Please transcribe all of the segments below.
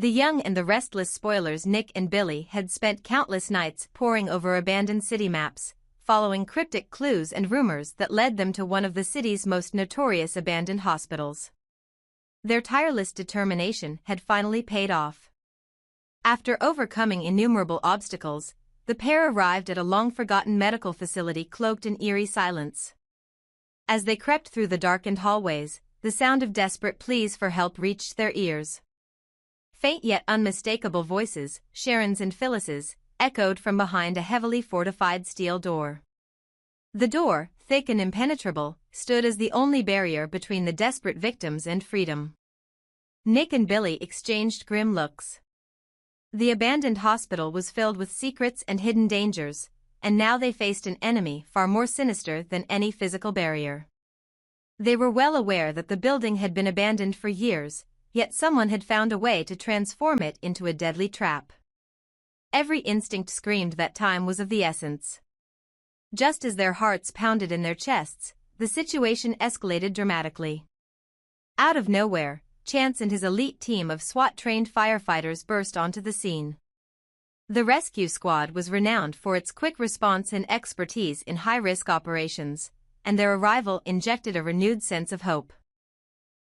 The young and the restless spoilers Nick and Billy had spent countless nights poring over abandoned city maps, following cryptic clues and rumors that led them to one of the city's most notorious abandoned hospitals. Their tireless determination had finally paid off. After overcoming innumerable obstacles, the pair arrived at a long-forgotten medical facility cloaked in eerie silence. As they crept through the darkened hallways, the sound of desperate pleas for help reached their ears. Faint yet unmistakable voices, Sharon's and Phyllis's, echoed from behind a heavily fortified steel door. The door, thick and impenetrable, stood as the only barrier between the desperate victims and freedom. Nick and Billy exchanged grim looks. The abandoned hospital was filled with secrets and hidden dangers, and now they faced an enemy far more sinister than any physical barrier. They were well aware that the building had been abandoned for years, yet someone had found a way to transform it into a deadly trap. Every instinct screamed that time was of the essence. Just as their hearts pounded in their chests, the situation escalated dramatically. Out of nowhere, Chance and his elite team of SWAT-trained firefighters burst onto the scene. The rescue squad was renowned for its quick response and expertise in high-risk operations, and their arrival injected a renewed sense of hope.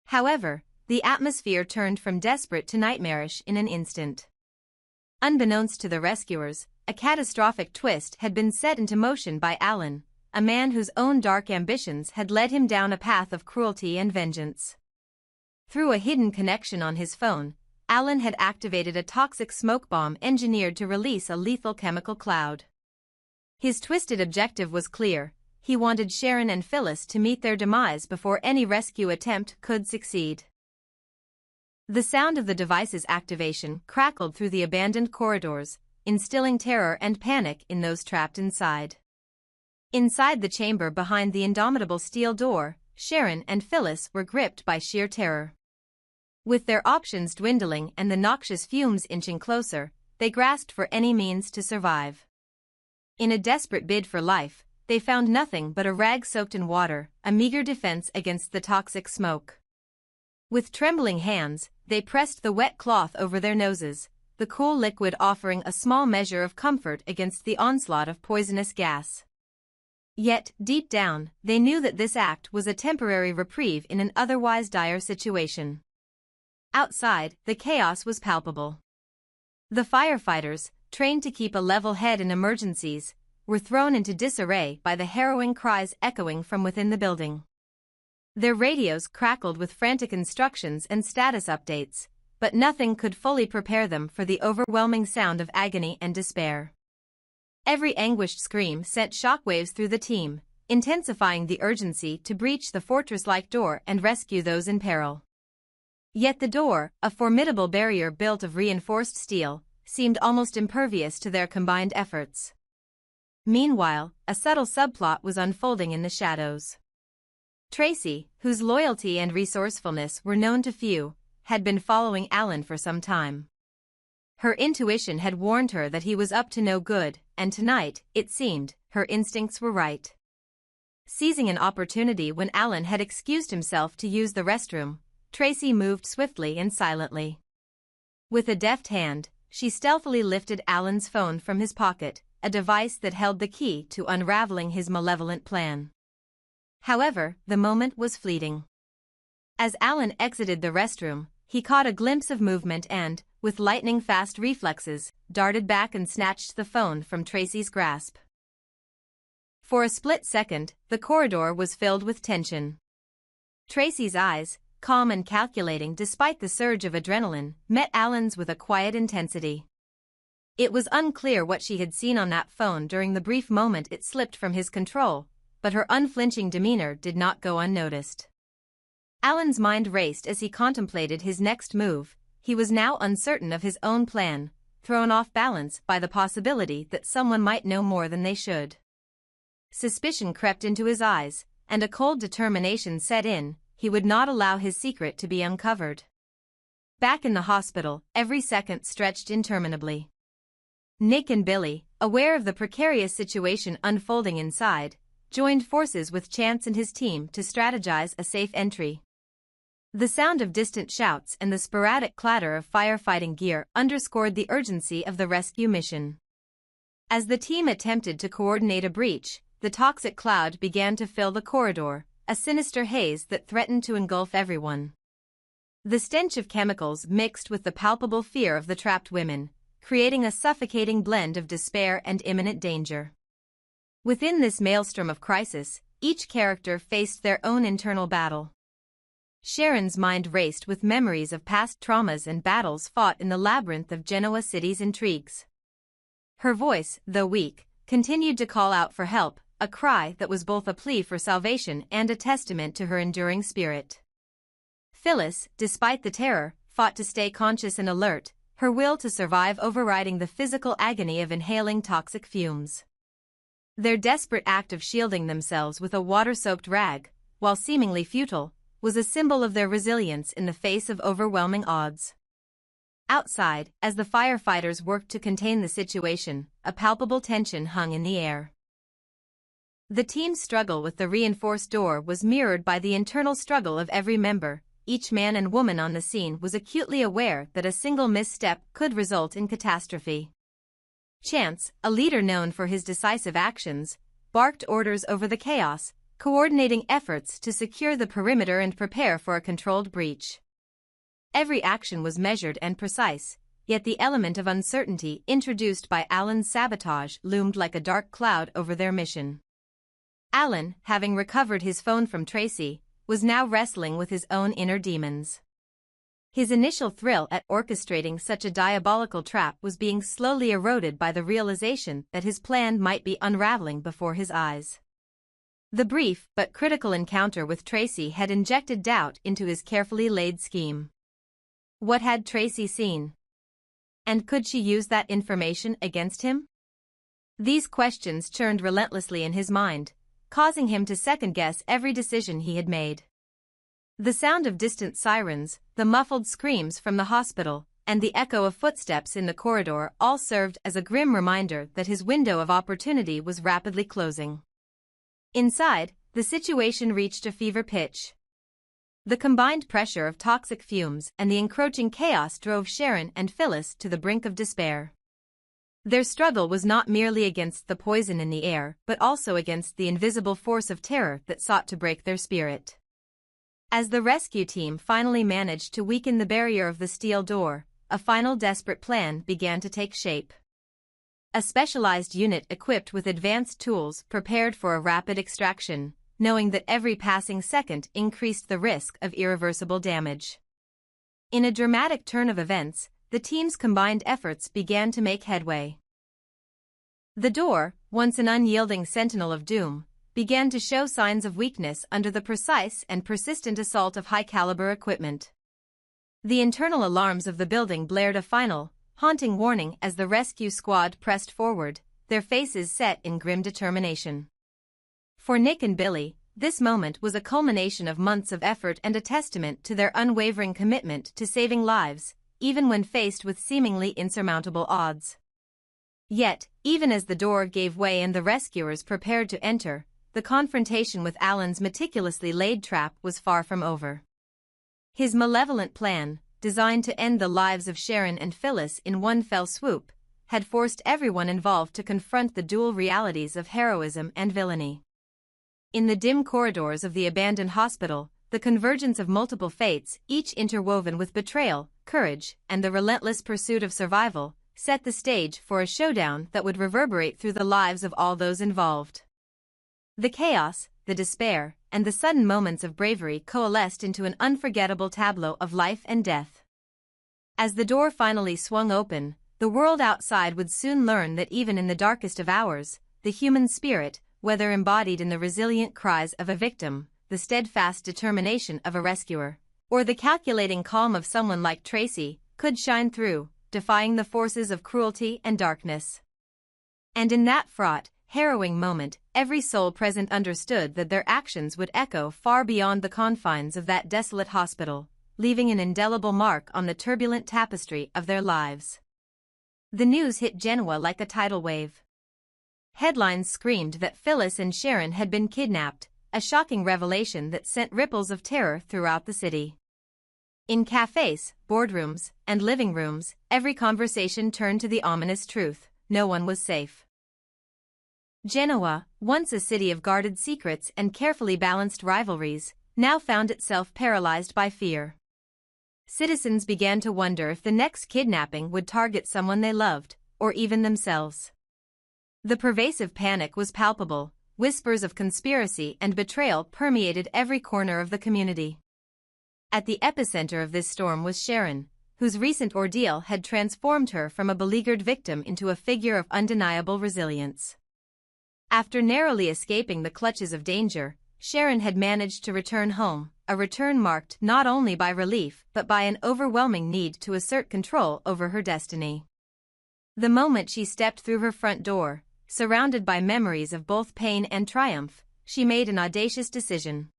However, the atmosphere turned from desperate to nightmarish in an instant. Unbeknownst to the rescuers, a catastrophic twist had been set into motion by Alan, a man whose own dark ambitions had led him down a path of cruelty and vengeance. Through a hidden connection on his phone, Alan had activated a toxic smoke bomb engineered to release a lethal chemical cloud. His twisted objective was clear: he wanted Sharon and Phyllis to meet their demise before any rescue attempt could succeed. The sound of the device's activation crackled through the abandoned corridors, instilling terror and panic in those trapped inside. Inside the chamber behind the indomitable steel door, Sharon and Phyllis were gripped by sheer terror. With their options dwindling and the noxious fumes inching closer, they grasped for any means to survive. In a desperate bid for life, they found nothing but a rag soaked in water, a meager defense against the toxic smoke. With trembling hands, they pressed the wet cloth over their noses, the cool liquid offering a small measure of comfort against the onslaught of poisonous gas. Yet, deep down, they knew that this act was a temporary reprieve in an otherwise dire situation. Outside, the chaos was palpable. The firefighters, trained to keep a level head in emergencies, were thrown into disarray by the harrowing cries echoing from within the building. Their radios crackled with frantic instructions and status updates, but nothing could fully prepare them for the overwhelming sound of agony and despair. Every anguished scream sent shockwaves through the team, intensifying the urgency to breach the fortress-like door and rescue those in peril. Yet the door, a formidable barrier built of reinforced steel, seemed almost impervious to their combined efforts. Meanwhile, a subtle subplot was unfolding in the shadows. Tracy, whose loyalty and resourcefulness were known to few, had been following Alan for some time. Her intuition had warned her that he was up to no good, and tonight, it seemed, her instincts were right. Seizing an opportunity when Alan had excused himself to use the restroom, Tracy moved swiftly and silently. With a deft hand, she stealthily lifted Alan's phone from his pocket, a device that held the key to unraveling his malevolent plan. However, the moment was fleeting. As Alan exited the restroom, he caught a glimpse of movement and, with lightning-fast reflexes, darted back and snatched the phone from Tracy's grasp. For a split second, the corridor was filled with tension. Tracy's eyes, calm and calculating despite the surge of adrenaline, met Alan's with a quiet intensity. It was unclear what she had seen on that phone during the brief moment it slipped from his control, but her unflinching demeanor did not go unnoticed. Alan's mind raced as he contemplated his next move. He was now uncertain of his own plan, thrown off balance by the possibility that someone might know more than they should. Suspicion crept into his eyes, and a cold determination set in. He would not allow his secret to be uncovered. Back in the hospital, every second stretched interminably. Nick and Billy, aware of the precarious situation unfolding inside, joined forces with Chance and his team to strategize a safe entry. The sound of distant shouts and the sporadic clatter of firefighting gear underscored the urgency of the rescue mission. As the team attempted to coordinate a breach, the toxic cloud began to fill the corridor, a sinister haze that threatened to engulf everyone. The stench of chemicals mixed with the palpable fear of the trapped women, creating a suffocating blend of despair and imminent danger. Within this maelstrom of crisis, each character faced their own internal battle. Sharon's mind raced with memories of past traumas and battles fought in the labyrinth of Genoa City's intrigues. Her voice, though weak, continued to call out for help, a cry that was both a plea for salvation and a testament to her enduring spirit. Phyllis, despite the terror, fought to stay conscious and alert, her will to survive overriding the physical agony of inhaling toxic fumes. Their desperate act of shielding themselves with a water-soaked rag, while seemingly futile, was a symbol of their resilience in the face of overwhelming odds. Outside, as the firefighters worked to contain the situation, a palpable tension hung in the air. The team's struggle with the reinforced door was mirrored by the internal struggle of every member. Each man and woman on the scene was acutely aware that a single misstep could result in catastrophe. Chance, a leader known for his decisive actions, barked orders over the chaos, coordinating efforts to secure the perimeter and prepare for a controlled breach. Every action was measured and precise, yet the element of uncertainty introduced by Alan's sabotage loomed like a dark cloud over their mission. Alan, having recovered his phone from Tracy, was now wrestling with his own inner demons. His initial thrill at orchestrating such a diabolical trap was being slowly eroded by the realization that his plan might be unraveling before his eyes. The brief but critical encounter with Tracy had injected doubt into his carefully laid scheme. What had Tracy seen? And could she use that information against him? These questions churned relentlessly in his mind, causing him to second-guess every decision he had made. The sound of distant sirens, the muffled screams from the hospital, and the echo of footsteps in the corridor all served as a grim reminder that his window of opportunity was rapidly closing. Inside, the situation reached a fever pitch. The combined pressure of toxic fumes and the encroaching chaos drove Sharon and Phyllis to the brink of despair. Their struggle was not merely against the poison in the air but also against the invisible force of terror that sought to break their spirit. As the rescue team finally managed to weaken the barrier of the steel door, a final desperate plan began to take shape. A specialized unit equipped with advanced tools prepared for a rapid extraction, knowing that every passing second increased the risk of irreversible damage. In a dramatic turn of events, the team's combined efforts began to make headway. The door, once an unyielding sentinel of doom, began to show signs of weakness under the precise and persistent assault of high-caliber equipment. The internal alarms of the building blared a final, haunting warning as the rescue squad pressed forward, their faces set in grim determination. For Nick and Billy, this moment was a culmination of months of effort and a testament to their unwavering commitment to saving lives, even when faced with seemingly insurmountable odds. Yet, even as the door gave way and the rescuers prepared to enter, the confrontation with Alan's meticulously laid trap was far from over. His malevolent plan, designed to end the lives of Sharon and Phyllis in one fell swoop, had forced everyone involved to confront the dual realities of heroism and villainy. In the dim corridors of the abandoned hospital, the convergence of multiple fates, each interwoven with betrayal, courage, and the relentless pursuit of survival, set the stage for a showdown that would reverberate through the lives of all those involved. The chaos, the despair, and the sudden moments of bravery coalesced into an unforgettable tableau of life and death. As the door finally swung open, the world outside would soon learn that even in the darkest of hours, the human spirit, whether embodied in the resilient cries of a victim, the steadfast determination of a rescuer, or the calculating calm of someone like Tracy, could shine through, defying the forces of cruelty and darkness. And in that fraught, harrowing moment, every soul present understood that their actions would echo far beyond the confines of that desolate hospital, leaving an indelible mark on the turbulent tapestry of their lives. The news hit Genoa like a tidal wave. Headlines screamed that Phyllis and Sharon had been kidnapped, a shocking revelation that sent ripples of terror throughout the city. In cafes, boardrooms, and living rooms, every conversation turned to the ominous truth: no one was safe. Genoa, once a city of guarded secrets and carefully balanced rivalries, now found itself paralyzed by fear. Citizens began to wonder if the next kidnapping would target someone they loved, or even themselves. The pervasive panic was palpable. Whispers of conspiracy and betrayal permeated every corner of the community. At the epicenter of this storm was Sharon, whose recent ordeal had transformed her from a beleaguered victim into a figure of undeniable resilience. After narrowly escaping the clutches of danger, Sharon had managed to return home, a return marked not only by relief but by an overwhelming need to assert control over her destiny. The moment she stepped through her front door, surrounded by memories of both pain and triumph, she made an audacious decision.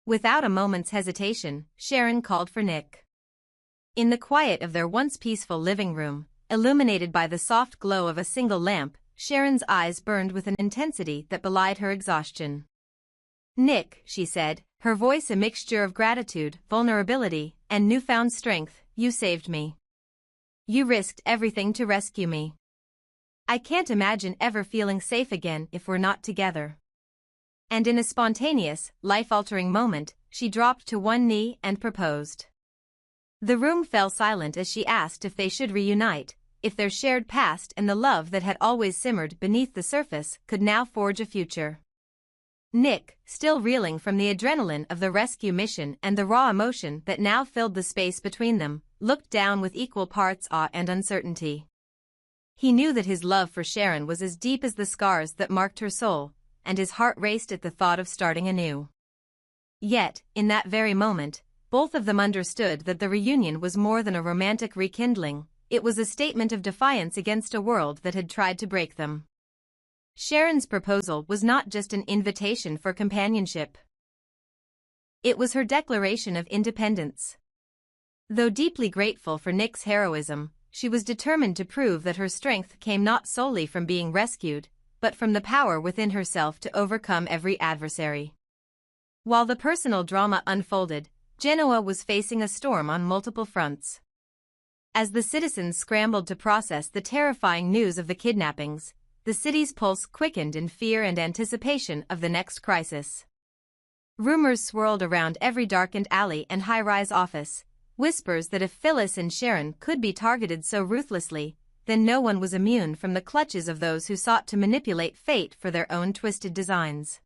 Without a moment's hesitation, Sharon called for Nick. In the quiet of their once peaceful living room, illuminated by the soft glow of a single lamp, Sharon's eyes burned with an intensity that belied her exhaustion. "Nick," she said, her voice a mixture of gratitude, vulnerability, and newfound strength, "you saved me. You risked everything to rescue me. I can't imagine ever feeling safe again if we're not together." And in a spontaneous, life-altering moment, she dropped to one knee and proposed. The room fell silent as she asked if they should reunite, if their shared past and the love that had always simmered beneath the surface could now forge a future. Nick, still reeling from the adrenaline of the rescue mission and the raw emotion that now filled the space between them, looked down with equal parts awe and uncertainty. He knew that his love for Sharon was as deep as the scars that marked her soul, and his heart raced at the thought of starting anew. Yet, in that very moment, both of them understood that the reunion was more than a romantic rekindling. It was a statement of defiance against a world that had tried to break them. Sharon's proposal was not just an invitation for companionship. It was her declaration of independence. Though deeply grateful for Nick's heroism, she was determined to prove that her strength came not solely from being rescued, but from the power within herself to overcome every adversary. While the personal drama unfolded, Genoa was facing a storm on multiple fronts. As the citizens scrambled to process the terrifying news of the kidnappings, the city's pulse quickened in fear and anticipation of the next crisis. Rumors swirled around every darkened alley and high-rise office, whispers that if Phyllis and Sharon could be targeted so ruthlessly, then no one was immune from the clutches of those who sought to manipulate fate for their own twisted designs.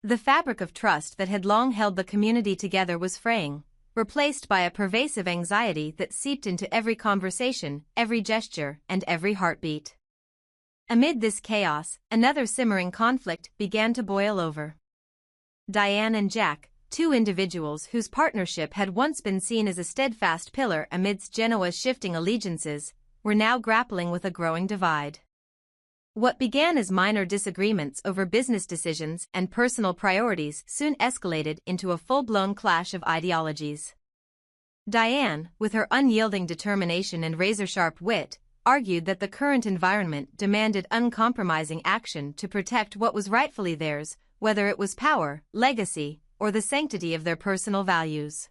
The fabric of trust that had long held the community together was fraying, replaced by a pervasive anxiety that seeped into every conversation, every gesture, and every heartbeat. Amid this chaos, another simmering conflict began to boil over. Diane and Jack, two individuals whose partnership had once been seen as a steadfast pillar amidst Genoa's shifting allegiances, were now grappling with a growing divide. What began as minor disagreements over business decisions and personal priorities soon escalated into a full-blown clash of ideologies. Diane, with her unyielding determination and razor-sharp wit, argued that the current environment demanded uncompromising action to protect what was rightfully theirs, whether it was power, legacy, or the sanctity of their personal values.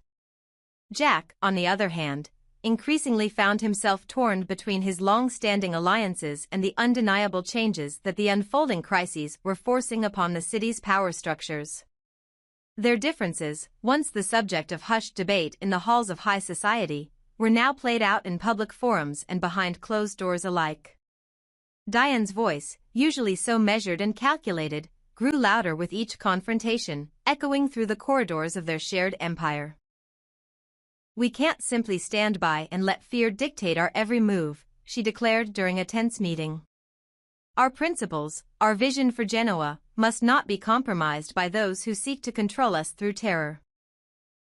Jack, on the other hand, increasingly found himself torn between his long-standing alliances and the undeniable changes that the unfolding crises were forcing upon the city's power structures. Their differences, once the subject of hushed debate in the halls of high society, were now played out in public forums and behind closed doors alike. Diane's voice, usually so measured and calculated, grew louder with each confrontation, echoing through the corridors of their shared empire. "We can't simply stand by and let fear dictate our every move," she declared during a tense meeting. "Our principles, our vision for Genoa, must not be compromised by those who seek to control us through terror."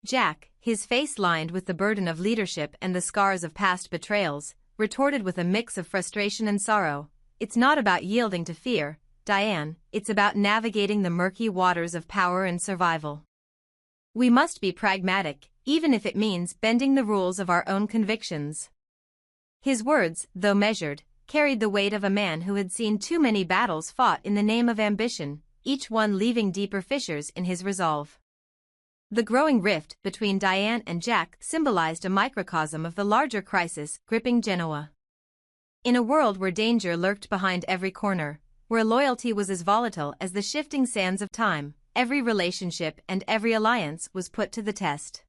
Jack, his face lined with the burden of leadership and the scars of past betrayals, retorted with a mix of frustration and sorrow, "It's not about yielding to fear, Diane, it's about navigating the murky waters of power and survival. We must be pragmatic, even if it means bending the rules of our own convictions." His words, though measured, carried the weight of a man who had seen too many battles fought in the name of ambition, each one leaving deeper fissures in his resolve. The growing rift between Diane and Jack symbolized a microcosm of the larger crisis gripping Genoa. In a world where danger lurked behind every corner, where loyalty was as volatile as the shifting sands of time, every relationship and every alliance was put to the test.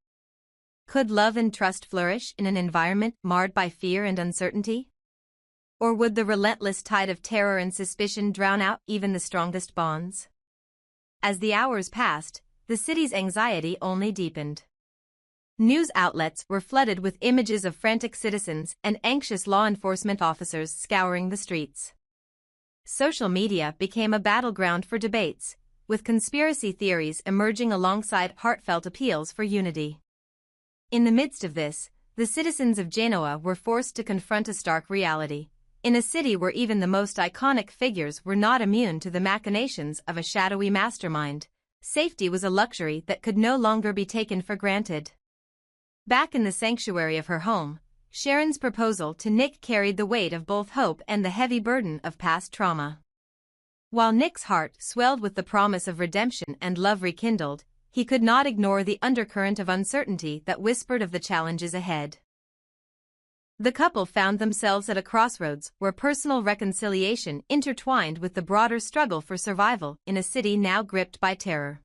Could love and trust flourish in an environment marred by fear and uncertainty? Or would the relentless tide of terror and suspicion drown out even the strongest bonds? As the hours passed, the city's anxiety only deepened. News outlets were flooded with images of frantic citizens and anxious law enforcement officers scouring the streets. Social media became a battleground for debates, with conspiracy theories emerging alongside heartfelt appeals for unity. In the midst of this, the citizens of Genoa were forced to confront a stark reality. In a city where even the most iconic figures were not immune to the machinations of a shadowy mastermind, safety was a luxury that could no longer be taken for granted. Back in the sanctuary of her home, Sharon's proposal to Nick carried the weight of both hope and the heavy burden of past trauma. While Nick's heart swelled with the promise of redemption and love rekindled, he could not ignore the undercurrent of uncertainty that whispered of the challenges ahead. The couple found themselves at a crossroads where personal reconciliation intertwined with the broader struggle for survival in a city now gripped by terror.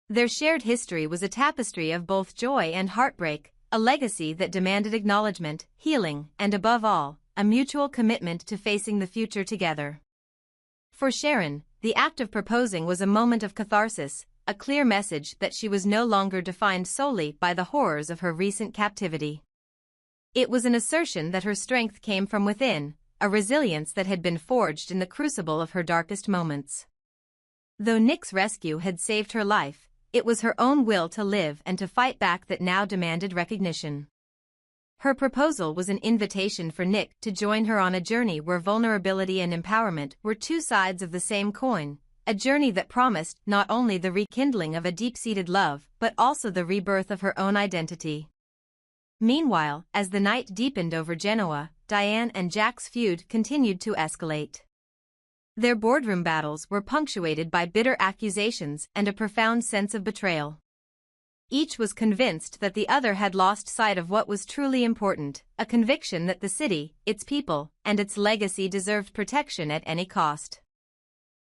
Their shared history was a tapestry of both joy and heartbreak, a legacy that demanded acknowledgement, healing, and above all, a mutual commitment to facing the future together. For Sharon, the act of proposing was a moment of catharsis, a clear message that she was no longer defined solely by the horrors of her recent captivity. It was an assertion that her strength came from within, a resilience that had been forged in the crucible of her darkest moments. Though Nick's rescue had saved her life, it was her own will to live and to fight back that now demanded recognition. Her proposal was an invitation for Nick to join her on a journey where vulnerability and empowerment were two sides of the same coin, a journey that promised not only the rekindling of a deep-seated love but also the rebirth of her own identity. Meanwhile, as the night deepened over Genoa, Diane and Jack's feud continued to escalate. Their boardroom battles were punctuated by bitter accusations and a profound sense of betrayal. Each was convinced that the other had lost sight of what was truly important, a conviction that the city, its people, and its legacy deserved protection at any cost.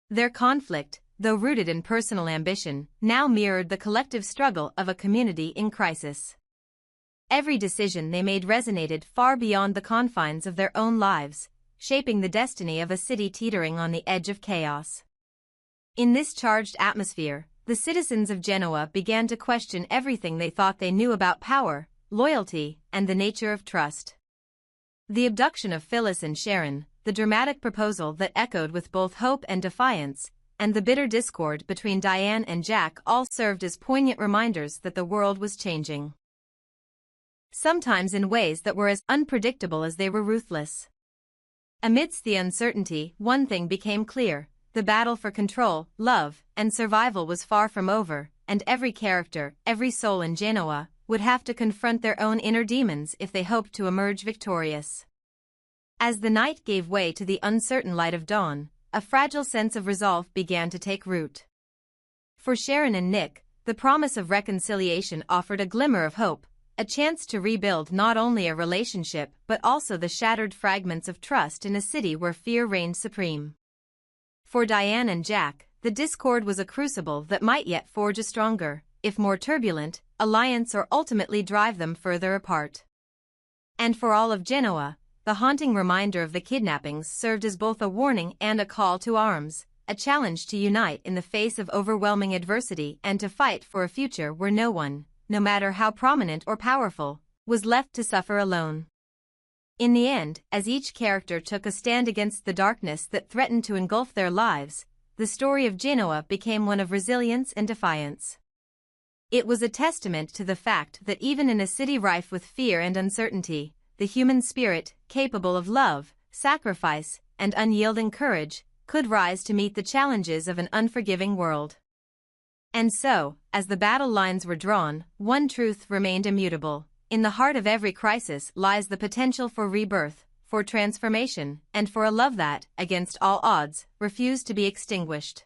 Their conflict, though rooted in personal ambition, now mirrored the collective struggle of a community in crisis. Every decision they made resonated far beyond the confines of their own lives, shaping the destiny of a city teetering on the edge of chaos. In this charged atmosphere, the citizens of Genoa began to question everything they thought they knew about power, loyalty, and the nature of trust. The abduction of Phyllis and Sharon, the dramatic proposal that echoed with both hope and defiance, and the bitter discord between Diane and Jack all served as poignant reminders that the world was changing. Sometimes in ways that were as unpredictable as they were ruthless. Amidst the uncertainty, one thing became clear: the battle for control, love, and survival was far from over, and every character, every soul in Genoa, would have to confront their own inner demons if they hoped to emerge victorious. As the night gave way to the uncertain light of dawn, a fragile sense of resolve began to take root. For Sharon and Nick, the promise of reconciliation offered a glimmer of hope, a chance to rebuild not only a relationship but also the shattered fragments of trust in a city where fear reigned supreme. For Diane and Jack, the discord was a crucible that might yet forge a stronger, if more turbulent, alliance or ultimately drive them further apart. And for all of Genoa, the haunting reminder of the kidnappings served as both a warning and a call to arms, a challenge to unite in the face of overwhelming adversity and to fight for a future where no one, no matter how prominent or powerful, was left to suffer alone. In the end, as each character took a stand against the darkness that threatened to engulf their lives, the story of Genoa became one of resilience and defiance. It was a testament to the fact that even in a city rife with fear and uncertainty, the human spirit, capable of love, sacrifice, and unyielding courage, could rise to meet the challenges of an unforgiving world. And so, as the battle lines were drawn, one truth remained immutable: in the heart of every crisis lies the potential for rebirth, for transformation, and for a love that, against all odds, refused to be extinguished.